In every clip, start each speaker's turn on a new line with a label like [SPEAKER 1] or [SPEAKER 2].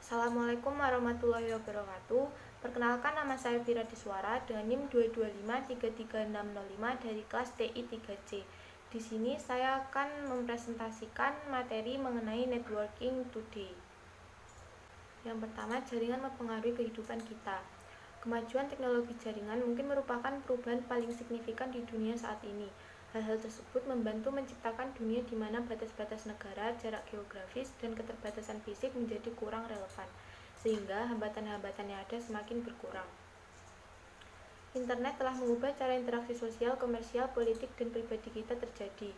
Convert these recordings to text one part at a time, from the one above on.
[SPEAKER 1] Assalamualaikum warahmatullahi wabarakatuh. Perkenalkan, nama saya Vira Diswara dengan NIM 225336605 dari kelas TI 3C. Di sini saya akan mempresentasikan materi mengenai networking today. Yang pertama, jaringan mempengaruhi kehidupan kita. Kemajuan teknologi jaringan mungkin merupakan perubahan paling signifikan di dunia saat ini. Hal-hal tersebut membantu menciptakan dunia di mana batas-batas negara, jarak geografis, dan keterbatasan fisik menjadi kurang relevan, sehingga hambatan-hambatan yang ada semakin berkurang. Internet telah mengubah cara interaksi sosial, komersial, politik, dan pribadi kita terjadi.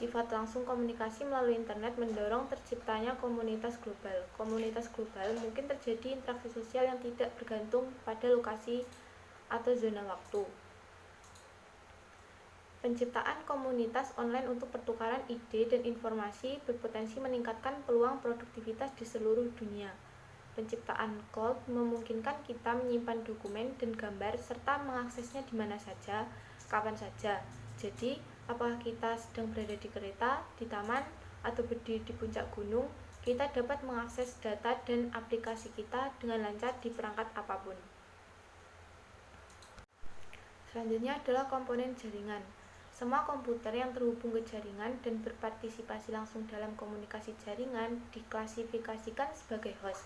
[SPEAKER 1] Sifat langsung komunikasi melalui internet mendorong terciptanya komunitas global. Komunitas global mungkin terjadi interaksi sosial yang tidak bergantung pada lokasi atau zona waktu. Penciptaan komunitas online untuk pertukaran ide dan informasi berpotensi meningkatkan peluang produktivitas di seluruh dunia. Penciptaan cloud memungkinkan kita menyimpan dokumen dan gambar serta mengaksesnya di mana saja, kapan saja. Jadi, apakah kita sedang berada di kereta, di taman, atau berdiri di puncak gunung, kita dapat mengakses data dan aplikasi kita dengan lancar di perangkat apapun. Selanjutnya adalah komponen jaringan. Semua komputer yang terhubung ke jaringan dan berpartisipasi langsung dalam komunikasi jaringan diklasifikasikan sebagai host.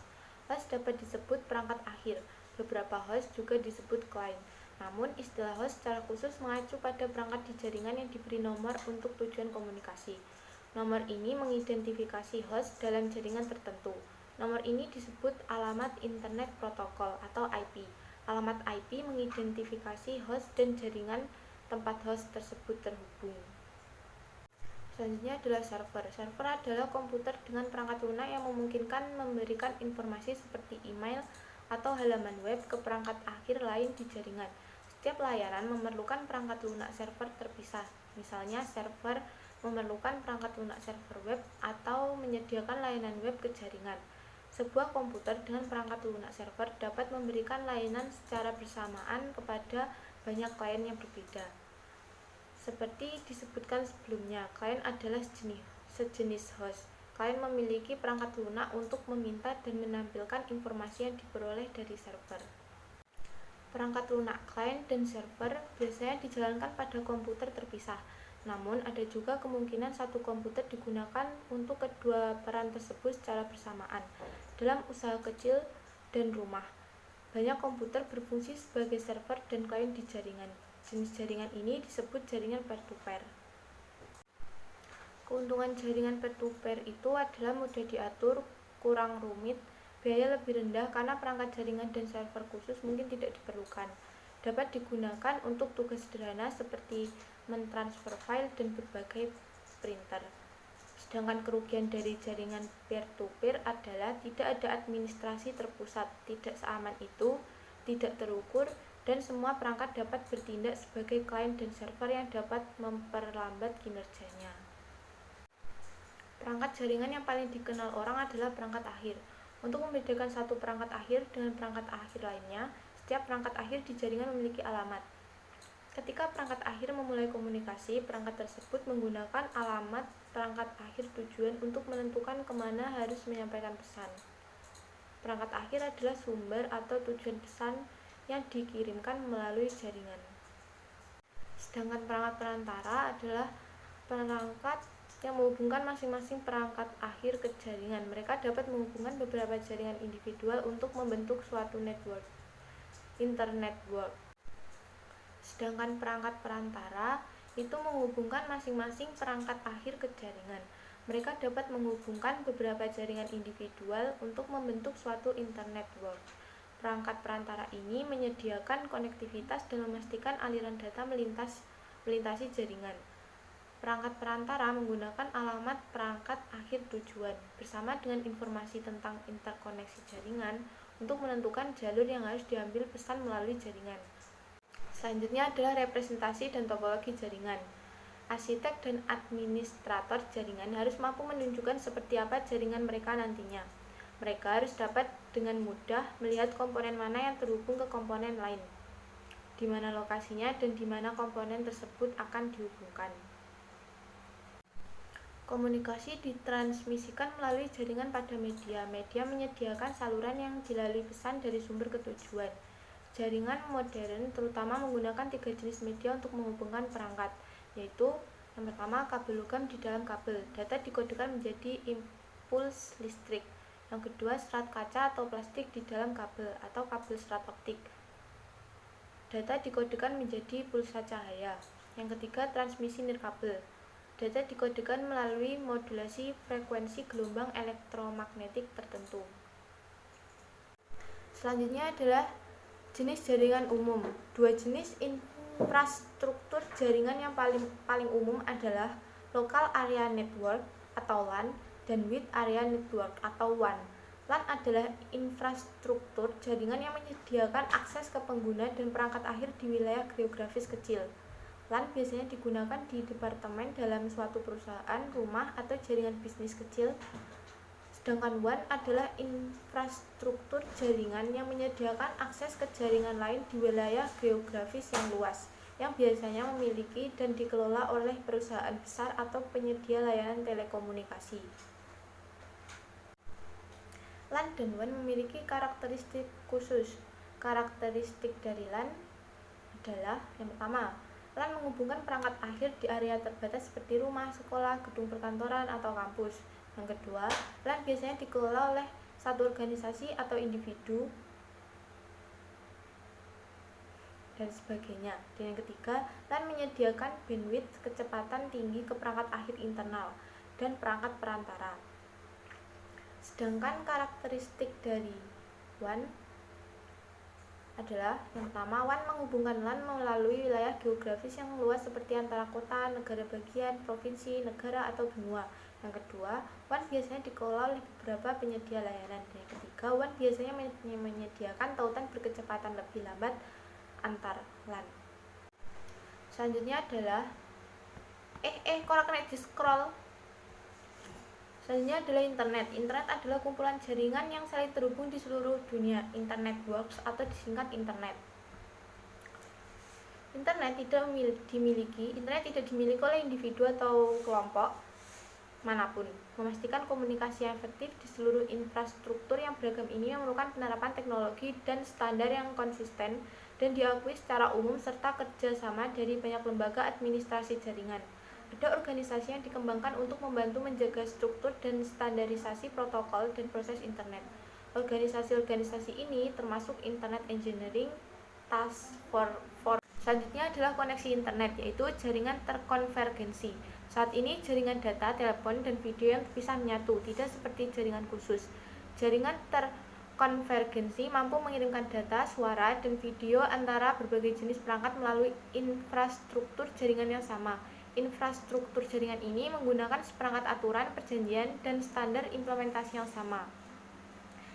[SPEAKER 1] Host dapat disebut perangkat akhir. Beberapa host juga disebut client. Namun, istilah host secara khusus mengacu pada perangkat di jaringan yang diberi nomor untuk tujuan komunikasi. Nomor ini mengidentifikasi host dalam jaringan tertentu. Nomor ini disebut alamat Internet Protocol atau IP. Alamat IP mengidentifikasi host dan jaringan tempat host tersebut terhubung. Selanjutnya adalah server. Server adalah komputer dengan perangkat lunak yang memungkinkan memberikan informasi seperti email atau halaman web ke perangkat akhir lain di jaringan. Setiap layanan memerlukan perangkat lunak server terpisah. Misalnya, server memerlukan perangkat lunak server web atau menyediakan layanan web ke jaringan. Sebuah komputer dengan perangkat lunak server dapat memberikan layanan secara bersamaan kepada banyak klien yang berbeda. Seperti disebutkan sebelumnya, klien adalah sejenis host. Klien memiliki perangkat lunak untuk meminta dan menampilkan informasi yang diperoleh dari server. Perangkat lunak klien dan server biasanya dijalankan pada komputer terpisah. Namun, ada juga kemungkinan satu komputer digunakan untuk kedua peran tersebut secara bersamaan. Dalam usaha kecil dan rumah, banyak komputer berfungsi sebagai server dan klien di jaringan. Jenis jaringan ini disebut jaringan peer-to-peer. Keuntungan jaringan peer-to-peer itu adalah mudah diatur, kurang rumit, biaya lebih rendah karena perangkat jaringan dan server khusus mungkin tidak diperlukan. Dapat digunakan untuk tugas sederhana seperti mentransfer file dan berbagai printer. Sedangkan kerugian dari jaringan peer-to-peer adalah tidak ada administrasi terpusat, tidak seaman itu, tidak terukur, dan semua perangkat dapat bertindak sebagai klien dan server yang dapat memperlambat kinerjanya. Perangkat jaringan yang paling dikenal orang adalah perangkat akhir. Untuk membedakan satu perangkat akhir dengan perangkat akhir lainnya, setiap perangkat akhir di jaringan memiliki alamat. Ketika perangkat akhir memulai komunikasi, perangkat tersebut menggunakan alamat perangkat akhir tujuan untuk menentukan kemana harus menyampaikan pesan. Perangkat akhir adalah sumber atau tujuan pesan yang dikirimkan melalui jaringan. Sedangkan perangkat perantara adalah perangkat yang menghubungkan masing-masing perangkat akhir ke jaringan. Mereka dapat menghubungkan beberapa jaringan individual untuk membentuk suatu network, internetwork. Sedangkan perangkat perantara itu menghubungkan masing-masing perangkat akhir ke jaringan. Mereka dapat menghubungkan beberapa jaringan individual untuk membentuk suatu internetwork. Perangkat perantara ini menyediakan konektivitas dan memastikan aliran data melintasi jaringan. Perangkat perantara menggunakan alamat perangkat akhir tujuan bersama dengan informasi tentang interkoneksi jaringan untuk menentukan jalur yang harus diambil pesan melalui jaringan. Selanjutnya adalah representasi dan topologi jaringan. Arsitek dan administrator jaringan harus mampu menunjukkan seperti apa jaringan mereka nantinya. Mereka harus dapat dengan mudah melihat komponen mana yang terhubung ke komponen lain, di mana lokasinya dan di mana komponen tersebut akan dihubungkan. Komunikasi ditransmisikan melalui jaringan pada media. Media menyediakan saluran yang dilalui pesan dari sumber ke tujuan. Jaringan modern terutama menggunakan 3 jenis media untuk menghubungkan perangkat, yaitu yang pertama, kabel logam di dalam kabel. Data dikodekan menjadi impuls listrik. Yang kedua, serat kaca atau plastik di dalam kabel atau kabel serat optik. Data dikodekan menjadi pulsa cahaya. Yang ketiga, transmisi nirkabel. Data dikodekan melalui modulasi frekuensi gelombang elektromagnetik tertentu. Selanjutnya adalah jenis jaringan umum. Dua jenis infrastruktur jaringan yang paling umum adalah Local Area Network atau LAN dan Wide Area Network atau WAN. LAN adalah infrastruktur jaringan yang menyediakan akses ke pengguna dan perangkat akhir di wilayah geografis kecil. LAN biasanya digunakan di departemen dalam suatu perusahaan, rumah, atau jaringan bisnis kecil. Sedangkan WAN adalah infrastruktur jaringan yang menyediakan akses ke jaringan lain di wilayah geografis yang luas, yang biasanya memiliki dan dikelola oleh perusahaan besar atau penyedia layanan telekomunikasi. LAN dan WAN memiliki karakteristik khusus. Karakteristik dari LAN adalah yang pertama, LAN menghubungkan perangkat akhir di area terbatas seperti rumah, sekolah, gedung perkantoran, atau kampus. Yang kedua, LAN biasanya dikelola oleh satu organisasi atau individu dan sebagainya. Dan yang ketiga, LAN menyediakan bandwidth kecepatan tinggi ke perangkat akhir internal dan perangkat perantara. Sedangkan karakteristik dari WAN adalah yang pertama, WAN menghubungkan LAN melalui wilayah geografis yang luas seperti antara kota, negara bagian, provinsi, negara, atau benua. Yang kedua, WAN biasanya dikelola oleh beberapa penyedia layanan. Dan yang ketiga, WAN biasanya menyediakan tautan berkecepatan lebih lambat antar LAN. Selanjutnya adalah kok kena di scroll. Selanjutnya adalah internet. Internet adalah kumpulan jaringan yang saling terhubung di seluruh dunia. Internet works atau disingkat internet. Internet tidak dimiliki oleh individu atau kelompok manapun. Memastikan komunikasi yang efektif di seluruh infrastruktur yang beragam ini memerlukan penerapan teknologi dan standar yang konsisten dan diakui secara umum serta kerjasama dari banyak lembaga administrasi jaringan. Ada organisasi yang dikembangkan untuk membantu menjaga struktur dan standarisasi protokol dan proses internet. Organisasi-organisasi ini termasuk Internet Engineering Task Force. Selanjutnya adalah koneksi internet, yaitu jaringan terkonvergensi. Saat ini jaringan data, telepon, dan video yang terpisah menyatu, tidak seperti jaringan khusus. Jaringan terkonvergensi mampu mengirimkan data, suara, dan video antara berbagai jenis perangkat melalui infrastruktur jaringan yang sama. Infrastruktur jaringan ini menggunakan seperangkat aturan, perjanjian, dan standar implementasi yang sama.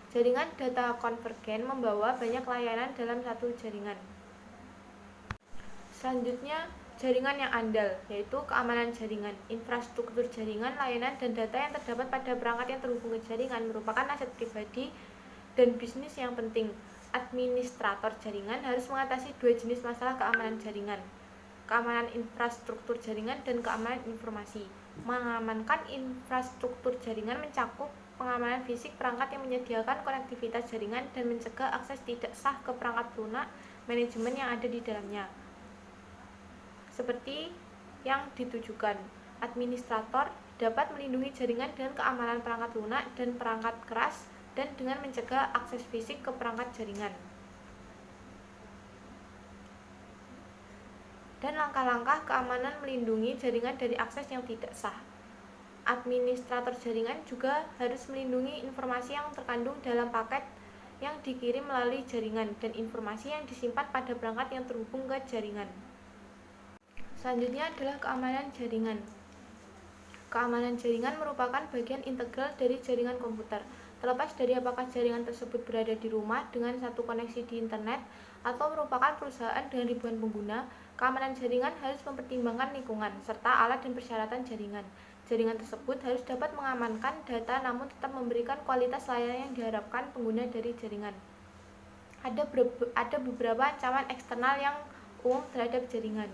[SPEAKER 1] Jaringan data konvergen membawa banyak layanan dalam satu jaringan. Selanjutnya, jaringan yang andal, yaitu keamanan jaringan. Infrastruktur jaringan, layanan, dan data yang terdapat pada perangkat yang terhubung ke jaringan merupakan aset pribadi dan bisnis yang penting. Administrator jaringan harus mengatasi dua jenis masalah keamanan jaringan: keamanan infrastruktur jaringan dan keamanan informasi. Mengamankan infrastruktur jaringan mencakup pengamanan fisik perangkat yang menyediakan konektivitas jaringan dan mencegah akses tidak sah ke perangkat lunak manajemen yang ada di dalamnya. Seperti yang ditujukan, administrator dapat melindungi jaringan dengan keamanan perangkat lunak dan perangkat keras dan dengan mencegah akses fisik ke perangkat jaringan. Dan langkah-langkah keamanan melindungi jaringan dari akses yang tidak sah. Administrator jaringan juga harus melindungi informasi yang terkandung dalam paket yang dikirim melalui jaringan dan informasi yang disimpan pada perangkat yang terhubung ke jaringan. Selanjutnya adalah keamanan jaringan. Keamanan jaringan merupakan bagian integral dari jaringan komputer. Terlepas dari apakah jaringan tersebut berada di rumah dengan satu koneksi di internet atau merupakan perusahaan dengan ribuan pengguna, keamanan jaringan harus mempertimbangkan lingkungan, serta alat dan persyaratan jaringan. Jaringan tersebut harus dapat mengamankan data namun tetap memberikan kualitas layanan yang diharapkan pengguna dari jaringan. Ada beberapa ancaman eksternal yang umum terhadap jaringan,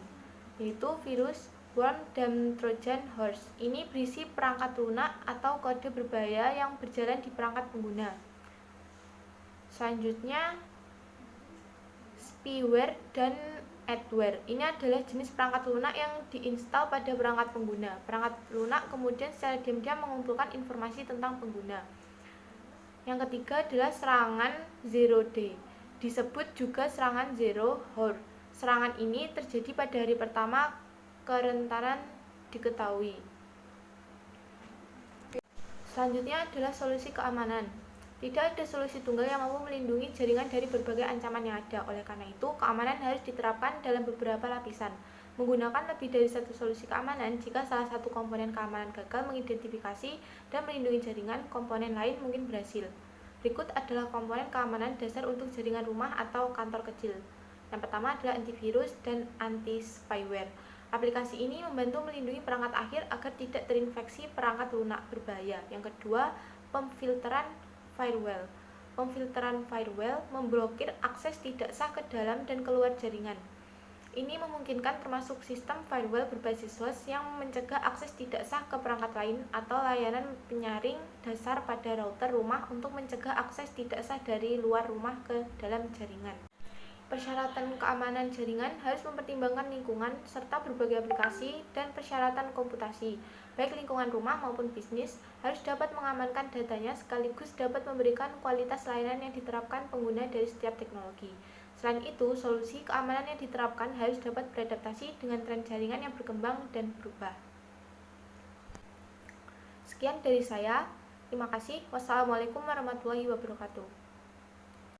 [SPEAKER 1] yaitu virus, Worm dan Trojan Horse. Ini berisi perangkat lunak atau kode berbahaya yang berjalan di perangkat pengguna. Selanjutnya, spyware dan adware. Ini adalah jenis perangkat lunak yang diinstal pada perangkat pengguna. Perangkat lunak kemudian secara diam-diam mengumpulkan informasi tentang pengguna. Yang ketiga adalah serangan zero day. Disebut juga serangan zero hour. Serangan ini terjadi pada hari pertama kerentanan diketahui. Selanjutnya adalah solusi keamanan. Tidak ada solusi tunggal yang mampu melindungi jaringan dari berbagai ancaman yang ada. Oleh karena itu, keamanan harus diterapkan dalam beberapa lapisan. Menggunakan lebih dari satu solusi keamanan, jika salah satu komponen keamanan gagal mengidentifikasi dan melindungi jaringan, komponen lain mungkin berhasil. Berikut adalah komponen keamanan dasar untuk jaringan rumah atau kantor kecil. Yang pertama adalah antivirus dan anti-spyware. Aplikasi ini membantu melindungi perangkat akhir agar tidak terinfeksi perangkat lunak berbahaya. Yang kedua, pemfilteran firewall. Pemfilteran firewall memblokir akses tidak sah ke dalam dan keluar jaringan. Ini memungkinkan termasuk sistem firewall berbasis host yang mencegah akses tidak sah ke perangkat lain atau layanan penyaring dasar pada router rumah untuk mencegah akses tidak sah dari luar rumah ke dalam jaringan. Persyaratan keamanan jaringan harus mempertimbangkan lingkungan serta berbagai aplikasi dan persyaratan komputasi. Baik lingkungan rumah maupun bisnis harus dapat mengamankan datanya sekaligus dapat memberikan kualitas layanan yang diterapkan pengguna dari setiap teknologi. Selain itu, solusi keamanan yang diterapkan harus dapat beradaptasi dengan tren jaringan yang berkembang dan berubah. Sekian dari saya. Terima kasih. Wassalamualaikum warahmatullahi wabarakatuh.